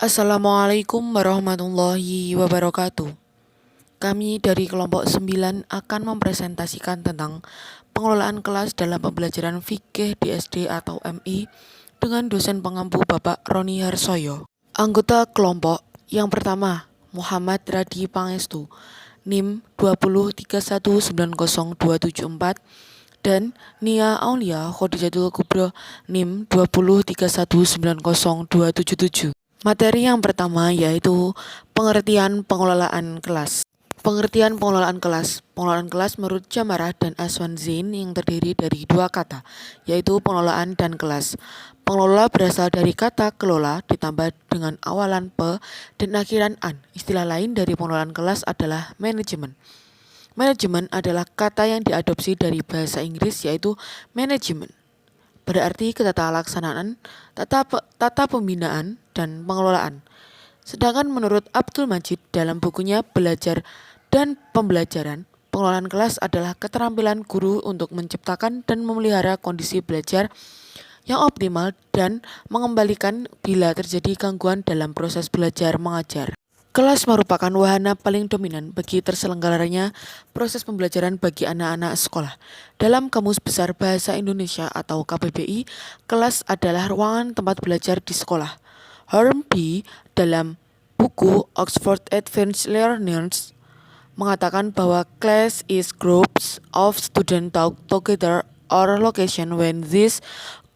Assalamualaikum warahmatullahi wabarakatuh. Kami dari kelompok 9 akan mempresentasikan tentang pengelolaan kelas dalam pembelajaran fikih di SD atau MI dengan dosen pengampu Bapak Roni Harsoyo. Anggota kelompok yang pertama, Muhammad Radi Pangestu, NIM 203190274, dan Nia Aulia Khodijatul Kubro, NIM 203190277. Materi yang pertama yaitu pengertian pengelolaan kelas. Pengertian pengelolaan kelas. Pengelolaan kelas menurut Jamarah dan Aswan Zain yang terdiri dari dua kata, yaitu pengelolaan dan kelas. Pengelola berasal dari kata kelola ditambah dengan awalan pe dan akhiran an. Istilah lain dari pengelolaan kelas adalah manajemen. Manajemen adalah kata yang diadopsi dari bahasa Inggris yaitu management. Berarti ketata laksanaan, tata pembinaan, dan pengelolaan. Sedangkan menurut Abdul Majid dalam bukunya Belajar dan Pembelajaran, pengelolaan kelas adalah keterampilan guru untuk menciptakan dan memelihara kondisi belajar yang optimal dan mengembalikan bila terjadi gangguan dalam proses belajar mengajar. Kelas merupakan wahana paling dominan bagi terselenggaranya proses pembelajaran bagi anak-anak sekolah. Dalam Kamus Besar Bahasa Indonesia atau KBBI, kelas adalah ruangan tempat belajar di sekolah. Hornby dalam buku Oxford Advanced Learners mengatakan bahwa class is groups of students talk together or location when this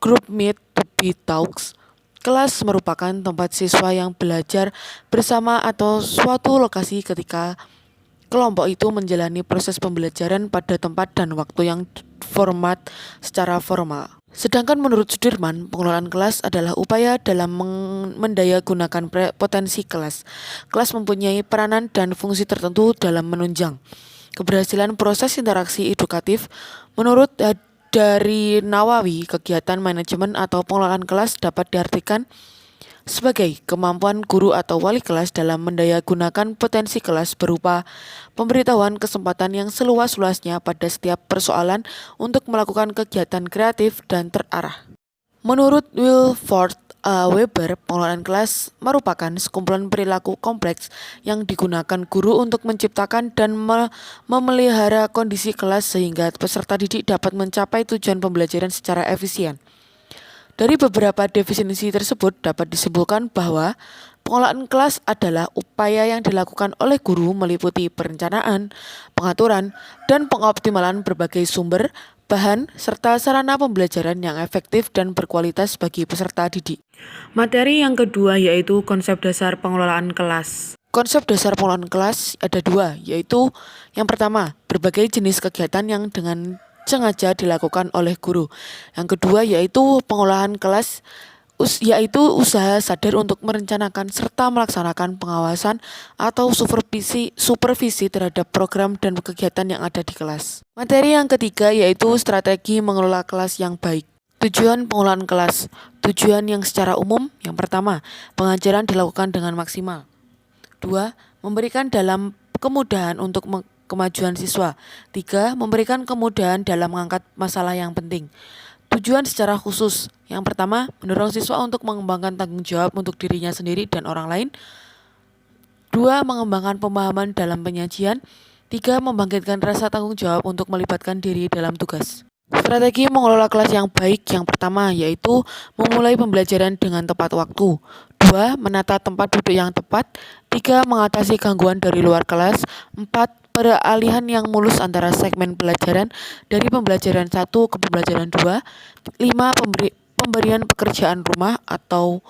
group meet to be talks. Kelas merupakan tempat siswa yang belajar bersama atau suatu lokasi ketika kelompok itu menjalani proses pembelajaran pada tempat dan waktu yang format secara formal. Sedangkan menurut Sudirman, pengelolaan kelas adalah upaya dalam mendayagunakan potensi kelas. Kelas mempunyai peranan dan fungsi tertentu dalam menunjang keberhasilan proses interaksi edukatif. Menurut dari Nawawi, kegiatan manajemen atau pengelolaan kelas dapat diartikan sebagai kemampuan guru atau wali kelas dalam mendayagunakan potensi kelas berupa pemberitahuan kesempatan yang seluas-luasnya pada setiap persoalan untuk melakukan kegiatan kreatif dan terarah. Menurut Wilford Weber, pengelolaan kelas merupakan sekumpulan perilaku kompleks yang digunakan guru untuk menciptakan dan memelihara kondisi kelas sehingga peserta didik dapat mencapai tujuan pembelajaran secara efisien. Dari beberapa definisi tersebut dapat disimpulkan bahwa pengelolaan kelas adalah upaya yang dilakukan oleh guru meliputi perencanaan, pengaturan, dan pengoptimalan berbagai sumber, bahan, serta sarana pembelajaran yang efektif dan berkualitas bagi peserta didik. Materi yang kedua yaitu konsep dasar pengelolaan kelas. Konsep dasar pengelolaan kelas ada dua, yaitu yang pertama, berbagai jenis kegiatan yang dengan sengaja dilakukan oleh guru. Yang kedua yaitu pengolahan kelas, yaitu usaha sadar untuk merencanakan serta melaksanakan pengawasan atau supervisi terhadap program dan kegiatan yang ada di kelas. Materi yang ketiga yaitu strategi mengelola kelas yang baik. Tujuan pengelolaan kelas. Tujuan yang secara umum, yang pertama, pengajaran dilakukan dengan maksimal. 2. Memberikan dalam kemudahan untuk kemajuan siswa. 3. Memberikan kemudahan dalam mengangkat masalah yang penting. Tujuan secara khusus. Yang pertama, mendorong siswa untuk mengembangkan tanggung jawab untuk dirinya sendiri dan orang lain. 2. Mengembangkan pemahaman dalam penyajian. 3. Membangkitkan rasa tanggung jawab untuk melibatkan diri dalam tugas. Strategi mengelola kelas yang baik yang pertama yaitu memulai pembelajaran dengan tepat waktu. 2. Menata tempat duduk yang tepat. 3. Mengatasi gangguan dari luar kelas. 4. Peralihan yang mulus antara segmen pelajaran dari pembelajaran 1 ke pembelajaran 2. 5. Pemberian pekerjaan rumah atau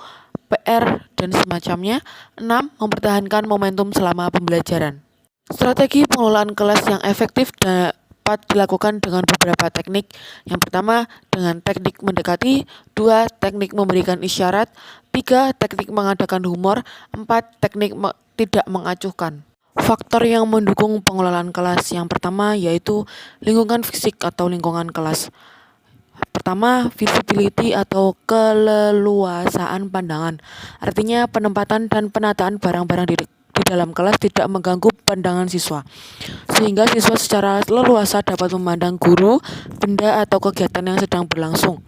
PR dan semacamnya. 6. Mempertahankan momentum selama pembelajaran. Strategi pengelolaan kelas yang efektif dapat dilakukan dengan beberapa teknik. Yang pertama, dengan teknik mendekati. 2. Teknik memberikan isyarat. 3. Teknik mengadakan humor. 4. Teknik tidak mengacuhkan. Faktor yang mendukung pengelolaan kelas yang pertama yaitu lingkungan fisik atau lingkungan kelas. Pertama, visibility atau keleluasaan pandangan. Artinya penempatan dan penataan barang-barang di dalam kelas tidak mengganggu pandangan siswa, sehingga siswa secara leluasa dapat memandang guru, benda, atau kegiatan yang sedang berlangsung.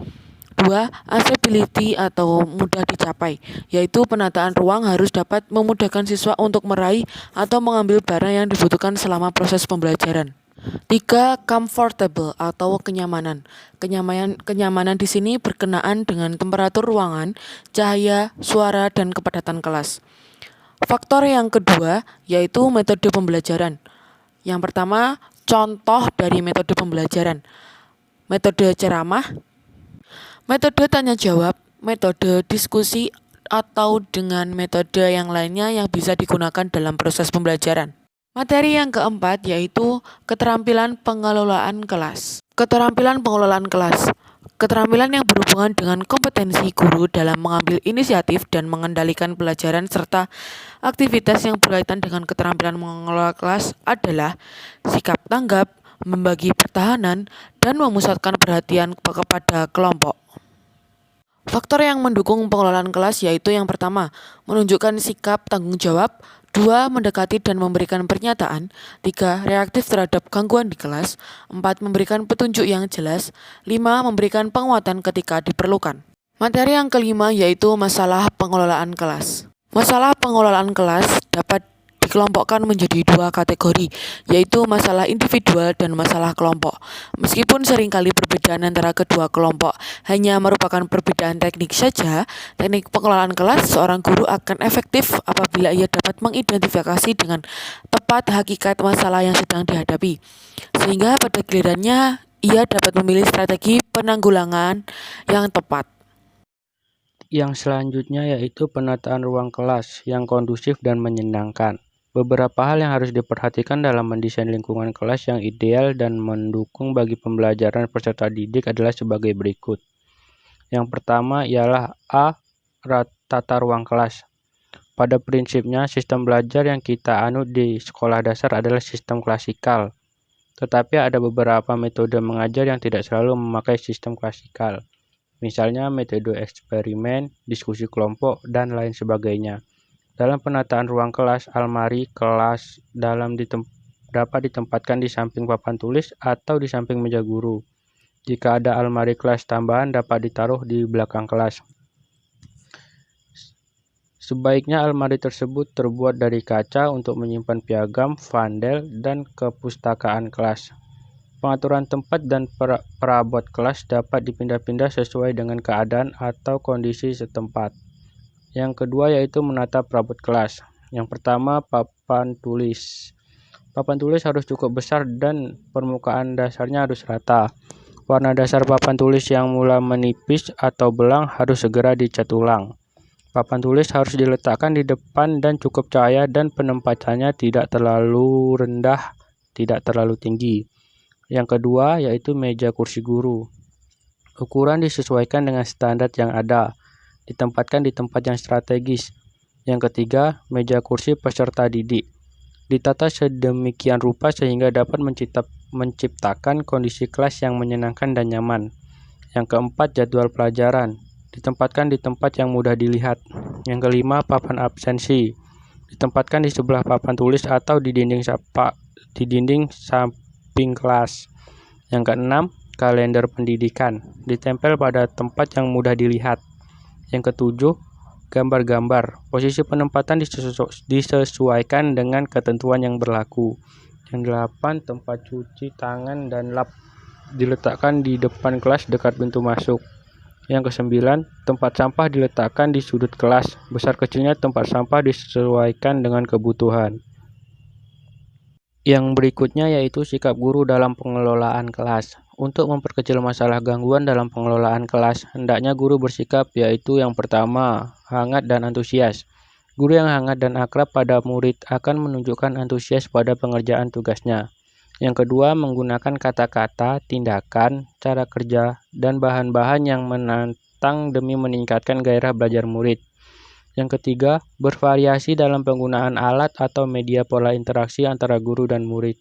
kedua, accessibility atau mudah dicapai, yaitu penataan ruang harus dapat memudahkan siswa untuk meraih atau mengambil barang yang dibutuhkan selama proses pembelajaran. 3. Comfortable atau kenyamanan. Kenyamanan di sini berkenaan dengan temperatur ruangan, cahaya, suara, dan kepadatan kelas. Faktor yang kedua yaitu metode pembelajaran. Yang pertama, contoh dari metode pembelajaran. Metode ceramah, metode tanya jawab, metode diskusi, atau dengan metode yang lainnya yang bisa digunakan dalam proses pembelajaran. Materi yang keempat yaitu keterampilan pengelolaan kelas. Keterampilan pengelolaan kelas. Keterampilan yang berhubungan dengan kompetensi guru dalam mengambil inisiatif dan mengendalikan pelajaran serta aktivitas yang berkaitan dengan keterampilan mengelola kelas adalah sikap tanggap, membagi pertahanan, dan memusatkan perhatian kepada kelompok. Faktor yang mendukung pengelolaan kelas yaitu yang pertama, menunjukkan sikap tanggung jawab, 2. Mendekati dan memberikan pernyataan, 3. Reaktif terhadap gangguan di kelas, 4. Memberikan petunjuk yang jelas, 5. Memberikan penguatan ketika diperlukan. Materi yang kelima yaitu masalah pengelolaan kelas. Masalah pengelolaan kelas dapat dikelompokkan menjadi dua kategori, yaitu masalah individual dan masalah kelompok. Meskipun seringkali perbedaan antara kedua kelompok hanya merupakan perbedaan teknik saja, teknik pengelolaan kelas seorang guru akan efektif apabila ia dapat mengidentifikasi dengan tepat hakikat masalah yang sedang dihadapi, sehingga pada gilirannya ia dapat memilih strategi penanggulangan yang tepat. Yang selanjutnya yaitu penataan ruang kelas yang kondusif dan menyenangkan. Beberapa hal yang harus diperhatikan dalam mendesain lingkungan kelas yang ideal dan mendukung bagi pembelajaran peserta didik adalah sebagai berikut. Yang pertama ialah tata ruang kelas. Pada prinsipnya, sistem belajar yang kita anut di sekolah dasar adalah sistem klasikal. Tetapi ada beberapa metode mengajar yang tidak selalu memakai sistem klasikal. Misalnya metode eksperimen, diskusi kelompok, dan lain sebagainya. Dalam penataan ruang kelas, almari kelas dapat ditempatkan di samping papan tulis atau di samping meja guru. Jika ada almari kelas tambahan dapat ditaruh di belakang kelas. Sebaiknya almari tersebut terbuat dari kaca untuk menyimpan piagam, fandel, dan kepustakaan kelas. Pengaturan tempat dan perabot kelas dapat dipindah-pindah sesuai dengan keadaan atau kondisi setempat. Yang kedua yaitu menata perabot kelas. Yang pertama, papan tulis. Papan tulis harus cukup besar dan permukaan dasarnya harus rata. Warna dasar papan tulis yang mulai menipis atau belang harus segera dicat ulang. Papan tulis harus diletakkan di depan dan cukup cahaya dan penempatannya tidak terlalu rendah, tidak terlalu tinggi. Yang kedua yaitu meja kursi guru. Ukuran disesuaikan dengan standar yang ada, ditempatkan di tempat yang strategis. Yang ketiga, meja kursi peserta didik. Ditata sedemikian rupa sehingga dapat menciptakan kondisi kelas yang menyenangkan dan nyaman. Yang keempat, jadwal pelajaran. Ditempatkan di tempat yang mudah dilihat. Yang kelima, papan absensi. Ditempatkan di sebelah papan tulis atau di dinding samping kelas. Yang keenam, kalender pendidikan. Ditempel pada tempat yang mudah dilihat. Yang ketujuh, gambar-gambar. Posisi penempatan disesuaikan dengan ketentuan yang berlaku. Yang delapan, tempat cuci tangan dan lap diletakkan di depan kelas dekat pintu masuk. Yang kesembilan, tempat sampah diletakkan di sudut kelas. Besar kecilnya tempat sampah disesuaikan dengan kebutuhan. Yang berikutnya yaitu sikap guru dalam pengelolaan kelas. Untuk memperkecil masalah gangguan dalam pengelolaan kelas, hendaknya guru bersikap yaitu yang pertama, hangat dan antusias. Guru yang hangat dan akrab pada murid akan menunjukkan antusias pada pengerjaan tugasnya. Yang kedua, menggunakan kata-kata, tindakan, cara kerja, dan bahan-bahan yang menantang demi meningkatkan gairah belajar murid. Yang ketiga, bervariasi dalam penggunaan alat atau media pola interaksi antara guru dan murid.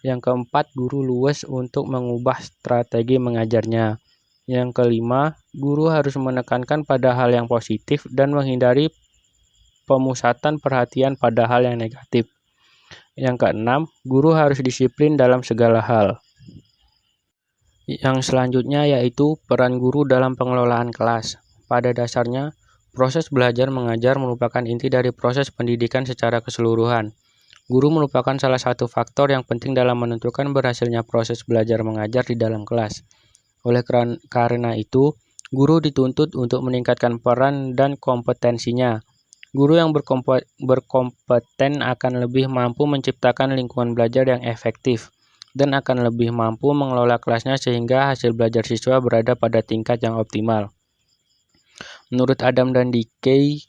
Yang keempat, guru luwes untuk mengubah strategi mengajarnya. Yang kelima, guru harus menekankan pada hal yang positif dan menghindari pemusatan perhatian pada hal yang negatif. Yang keenam, guru harus disiplin dalam segala hal. Yang selanjutnya yaitu peran guru dalam pengelolaan kelas. Pada dasarnya, proses belajar mengajar merupakan inti dari proses pendidikan secara keseluruhan. Guru merupakan salah satu faktor yang penting dalam menentukan berhasilnya proses belajar mengajar di dalam kelas. Oleh karena itu, guru dituntut untuk meningkatkan peran dan kompetensinya. Guru yang berkompeten akan lebih mampu menciptakan lingkungan belajar yang efektif dan akan lebih mampu mengelola kelasnya sehingga hasil belajar siswa berada pada tingkat yang optimal. Menurut Adam dan Dickey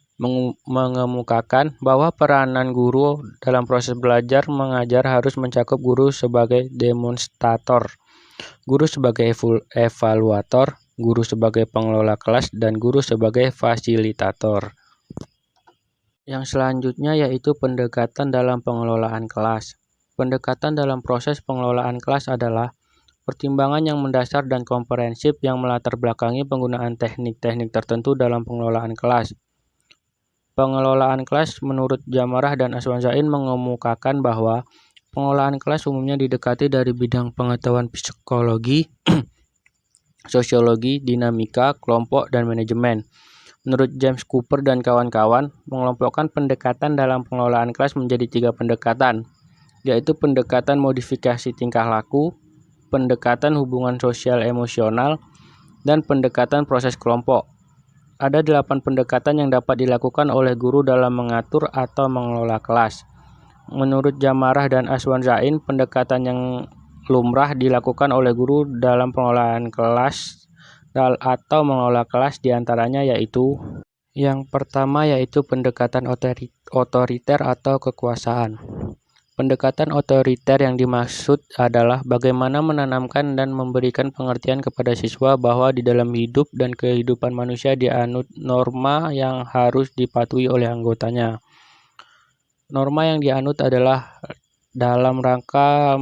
mengemukakan bahwa peranan guru dalam proses belajar mengajar harus mencakup guru sebagai demonstrator, guru sebagai evaluator, guru sebagai pengelola kelas, dan guru sebagai fasilitator. Yang selanjutnya yaitu pendekatan dalam pengelolaan kelas. Pendekatan dalam proses pengelolaan kelas adalah pertimbangan yang mendasar dan komprehensif yang melatar belakangi penggunaan teknik-teknik tertentu dalam pengelolaan kelas. Pengelolaan kelas menurut Jamarah dan Aswanzain mengemukakan bahwa pengelolaan kelas umumnya didekati dari bidang pengetahuan psikologi, sosiologi, dinamika, kelompok, dan manajemen. Menurut James Cooper dan kawan-kawan, mengelompokkan pendekatan dalam pengelolaan kelas menjadi 3 pendekatan, yaitu pendekatan modifikasi tingkah laku, pendekatan hubungan sosial emosional, dan pendekatan proses kelompok. Ada 8 pendekatan yang dapat dilakukan oleh guru dalam mengatur atau mengelola kelas. Menurut Jamarah dan Aswanzain, pendekatan yang lumrah dilakukan oleh guru dalam pengelolaan kelas atau mengelola kelas diantaranya yaitu yang pertama yaitu pendekatan otoriter atau kekuasaan. Pendekatan otoriter yang dimaksud adalah bagaimana menanamkan dan memberikan pengertian kepada siswa bahwa di dalam hidup dan kehidupan manusia dianut norma yang harus dipatuhi oleh anggotanya. Norma yang dianut adalah dalam rangka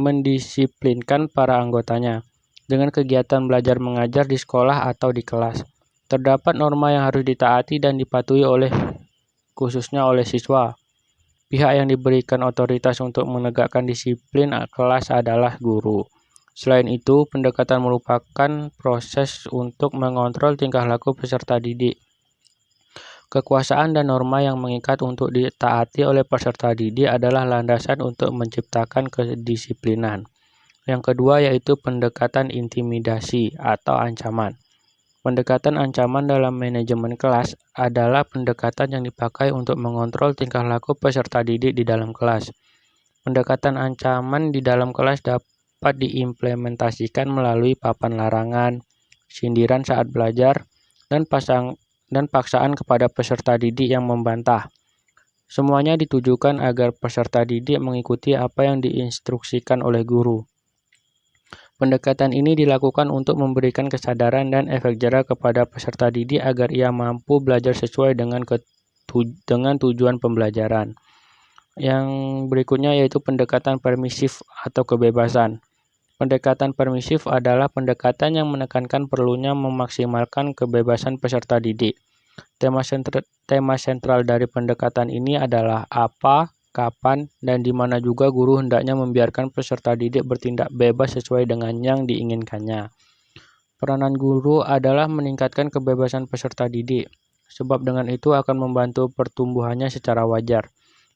mendisiplinkan para anggotanya dengan kegiatan belajar mengajar di sekolah atau di kelas. Terdapat norma yang harus ditaati dan dipatuhi khususnya oleh siswa. Pihak yang diberikan otoritas untuk menegakkan disiplin kelas adalah guru. Selain itu, pendekatan merupakan proses untuk mengontrol tingkah laku peserta didik. Kekuasaan dan norma yang mengikat untuk ditaati oleh peserta didik adalah landasan untuk menciptakan kedisiplinan. Yang kedua yaitu pendekatan intimidasi atau ancaman. Pendekatan ancaman dalam manajemen kelas adalah pendekatan yang dipakai untuk mengontrol tingkah laku peserta didik di dalam kelas. Pendekatan ancaman di dalam kelas dapat diimplementasikan melalui papan larangan, sindiran saat belajar, dan paksaan kepada peserta didik yang membantah. Semuanya ditujukan agar peserta didik mengikuti apa yang diinstruksikan oleh guru. Pendekatan ini dilakukan untuk memberikan kesadaran dan efek jera kepada peserta didik agar ia mampu belajar sesuai dengan tujuan pembelajaran. Yang berikutnya yaitu pendekatan permisif atau kebebasan. Pendekatan permisif adalah pendekatan yang menekankan perlunya memaksimalkan kebebasan peserta didik. Tema sentral dari pendekatan ini adalah apa, kapan, dan di mana juga guru hendaknya membiarkan peserta didik bertindak bebas sesuai dengan yang diinginkannya. Peranan guru adalah meningkatkan kebebasan peserta didik, sebab dengan itu akan membantu pertumbuhannya secara wajar.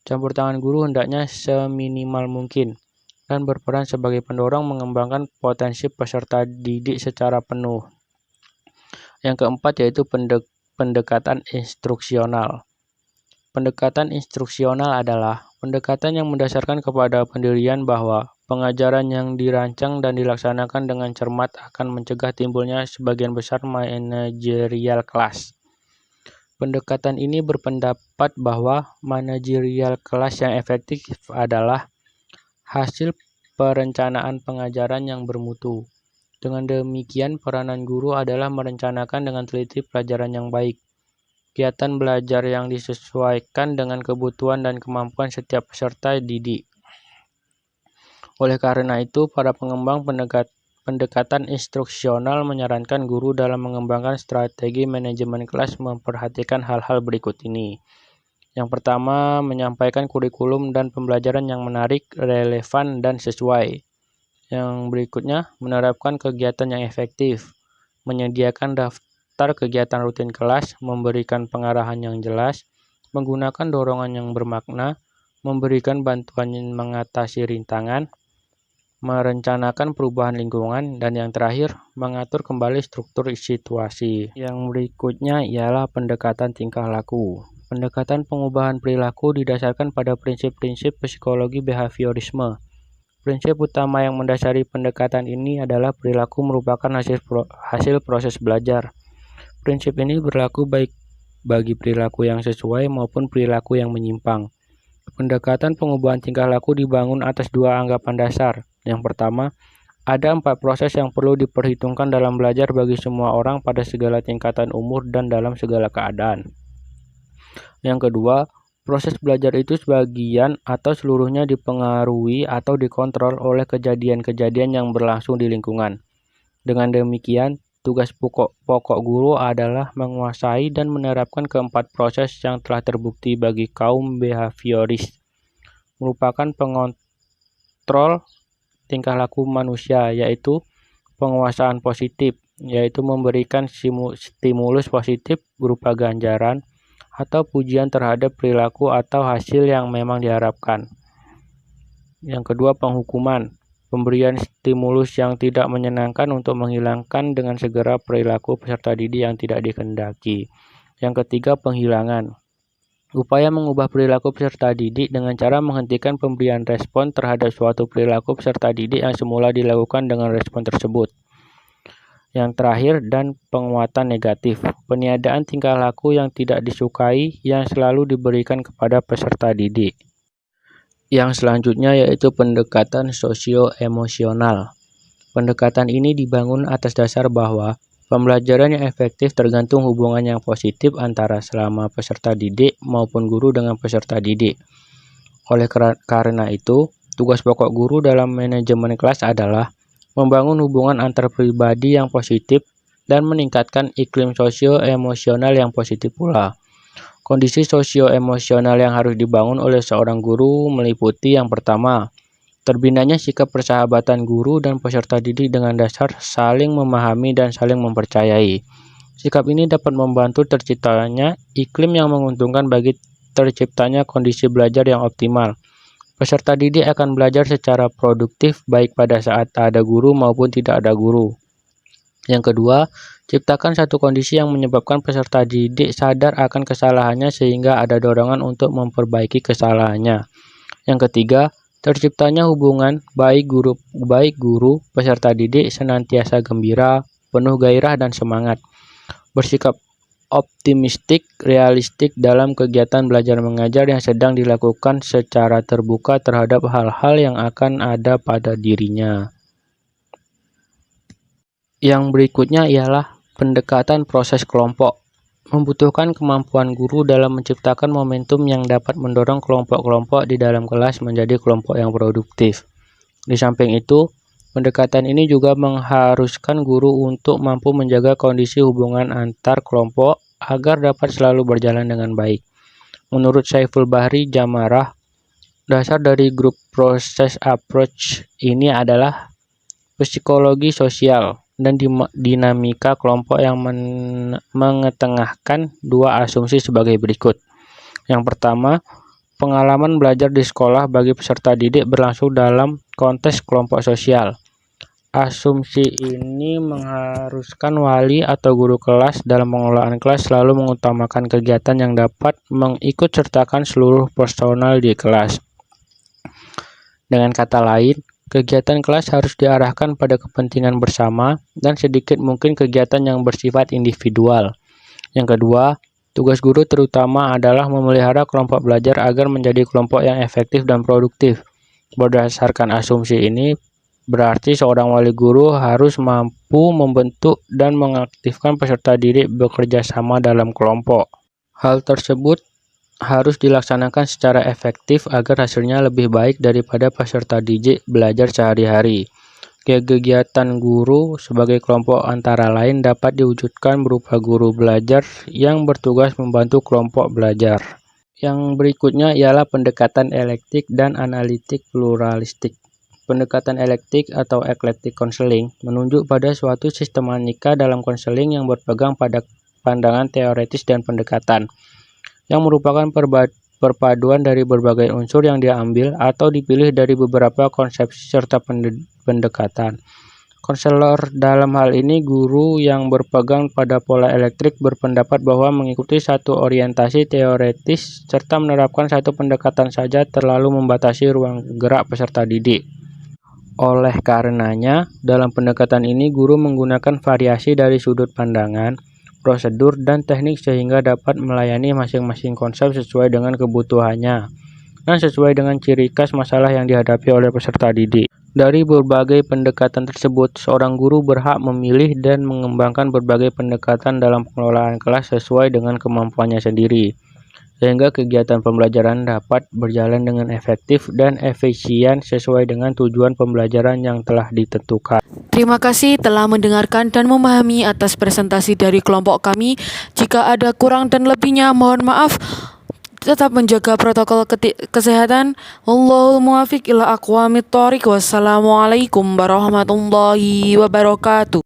Campur tangan guru hendaknya seminimal mungkin, dan berperan sebagai pendorong mengembangkan potensi peserta didik secara penuh. Yang keempat yaitu pendekatan instruksional. Pendekatan instruksional adalah pendekatan yang mendasarkan kepada pendirian bahwa pengajaran yang dirancang dan dilaksanakan dengan cermat akan mencegah timbulnya sebagian besar manajerial kelas. Pendekatan ini berpendapat bahwa manajerial kelas yang efektif adalah hasil perencanaan pengajaran yang bermutu. Dengan demikian, peranan guru adalah merencanakan dengan teliti pelajaran yang baik. Kegiatan belajar yang disesuaikan dengan kebutuhan dan kemampuan setiap peserta didik. Oleh karena itu, para pengembang pendekatan instruksional menyarankan guru dalam mengembangkan strategi manajemen kelas memperhatikan hal-hal berikut ini. Yang pertama, menyampaikan kurikulum dan pembelajaran yang menarik, relevan, dan sesuai. Yang berikutnya, menerapkan kegiatan yang efektif, menyediakan daftar kegiatan rutin kelas, memberikan pengarahan yang jelas, menggunakan dorongan yang bermakna, memberikan bantuan mengatasi rintangan, merencanakan perubahan lingkungan, dan yang terakhir, mengatur kembali struktur situasi. Yang berikutnya ialah pendekatan tingkah laku. Pendekatan pengubahan perilaku didasarkan pada prinsip-prinsip psikologi behaviorisme. Prinsip utama yang mendasari pendekatan ini adalah perilaku merupakan hasil proses belajar. Prinsip ini berlaku baik bagi perilaku yang sesuai maupun perilaku yang menyimpang. Pendekatan pengubahan tingkah laku dibangun atas dua anggapan dasar. Yang pertama, ada 4 proses yang perlu diperhitungkan dalam belajar bagi semua orang pada segala tingkatan umur dan dalam segala keadaan. Yang kedua, proses belajar itu sebagian atau seluruhnya dipengaruhi atau dikontrol oleh kejadian-kejadian yang berlangsung di lingkungan. Dengan demikian, tugas pokok guru adalah menguasai dan menerapkan keempat proses yang telah terbukti bagi kaum behavioris, merupakan pengontrol tingkah laku manusia, yaitu penguasaan positif, yaitu memberikan stimulus positif berupa ganjaran atau pujian terhadap perilaku atau hasil yang memang diharapkan. Yang kedua, penghukuman, pemberian stimulus yang tidak menyenangkan untuk menghilangkan dengan segera perilaku peserta didik yang tidak dikehendaki. Yang ketiga, penghilangan, upaya mengubah perilaku peserta didik dengan cara menghentikan pemberian respon terhadap suatu perilaku peserta didik yang semula dilakukan dengan respon tersebut. Yang terakhir, dan penguatan negatif, peniadaan tingkah laku yang tidak disukai yang selalu diberikan kepada peserta didik. Yang selanjutnya yaitu pendekatan sosio-emosional. Pendekatan ini dibangun atas dasar bahwa pembelajaran yang efektif tergantung hubungan yang positif antara selama peserta didik maupun guru dengan peserta didik. Oleh karena itu, tugas pokok guru dalam manajemen kelas adalah membangun hubungan antar pribadi yang positif dan meningkatkan iklim sosio-emosional yang positif pula. Kondisi sosio-emosional yang harus dibangun oleh seorang guru meliputi yang pertama, terbinanya sikap persahabatan guru dan peserta didik dengan dasar saling memahami dan saling mempercayai. Sikap ini dapat membantu terciptanya iklim yang menguntungkan bagi terciptanya kondisi belajar yang optimal. Peserta didik akan belajar secara produktif baik pada saat ada guru maupun tidak ada guru. Yang kedua, ciptakan satu kondisi yang menyebabkan peserta didik sadar akan kesalahannya sehingga ada dorongan untuk memperbaiki kesalahannya. Yang ketiga, terciptanya hubungan baik guru peserta didik senantiasa gembira, penuh gairah dan semangat, bersikap optimistik, realistik dalam kegiatan belajar mengajar yang sedang dilakukan secara terbuka terhadap hal-hal yang akan ada pada dirinya. Yang berikutnya ialah pendekatan proses kelompok. Membutuhkan kemampuan guru dalam menciptakan momentum yang dapat mendorong kelompok-kelompok di dalam kelas menjadi kelompok yang produktif. Di samping itu, pendekatan ini juga mengharuskan guru untuk mampu menjaga kondisi hubungan antar kelompok agar dapat selalu berjalan dengan baik. Menurut Saiful Bahri Jamarah, dasar dari grup proses approach ini adalah psikologi sosial dan dinamika kelompok yang mengetengahkan dua asumsi sebagai berikut. Yang pertama, pengalaman belajar di sekolah bagi peserta didik berlangsung dalam konteks kelompok sosial. Asumsi ini mengharuskan wali atau guru kelas dalam pengelolaan kelas selalu mengutamakan kegiatan yang dapat mengikut sertakan seluruh personal di kelas. Dengan kata lain, kegiatan kelas harus diarahkan pada kepentingan bersama dan sedikit mungkin kegiatan yang bersifat individual. Yang kedua, tugas guru terutama adalah memelihara kelompok belajar agar menjadi kelompok yang efektif dan produktif. Berdasarkan asumsi ini, berarti seorang wali guru harus mampu membentuk dan mengaktifkan peserta didik bekerja sama dalam kelompok. Hal tersebut harus dilaksanakan secara efektif agar hasilnya lebih baik daripada peserta didik belajar sehari-hari. Kegiatan guru sebagai kelompok antara lain dapat diwujudkan berupa guru belajar yang bertugas membantu kelompok belajar. Yang berikutnya ialah pendekatan elektik dan analitik pluralistik. Pendekatan eklektik atau eclectic counseling menunjuk pada suatu sistematika dalam konseling yang berpegang pada pandangan teoretis dan pendekatan, yang merupakan perpaduan dari berbagai unsur yang diambil atau dipilih dari beberapa konsepsi serta pendekatan. Konselor dalam hal ini guru yang berpegang pada pola elektrik berpendapat bahwa mengikuti satu orientasi teoretis serta menerapkan satu pendekatan saja terlalu membatasi ruang gerak peserta didik. Oleh karenanya, dalam pendekatan ini guru menggunakan variasi dari sudut pandangan, prosedur, dan teknik sehingga dapat melayani masing-masing konsep sesuai dengan kebutuhannya dan sesuai dengan ciri khas masalah yang dihadapi oleh peserta didik. Dari berbagai pendekatan tersebut, seorang guru berhak memilih dan mengembangkan berbagai pendekatan dalam pengelolaan kelas sesuai dengan kemampuannya sendiri, sehingga kegiatan pembelajaran dapat berjalan dengan efektif dan efisien sesuai dengan tujuan pembelajaran yang telah ditentukan. Terima kasih telah mendengarkan dan memahami atas presentasi dari kelompok kami. Jika ada kurang dan lebihnya, mohon maaf. Tetap menjaga protokol kesehatan. Wallahul muwaffiq ila aqwamit thoriq. Wassalamualaikum warahmatullahi wabarakatuh.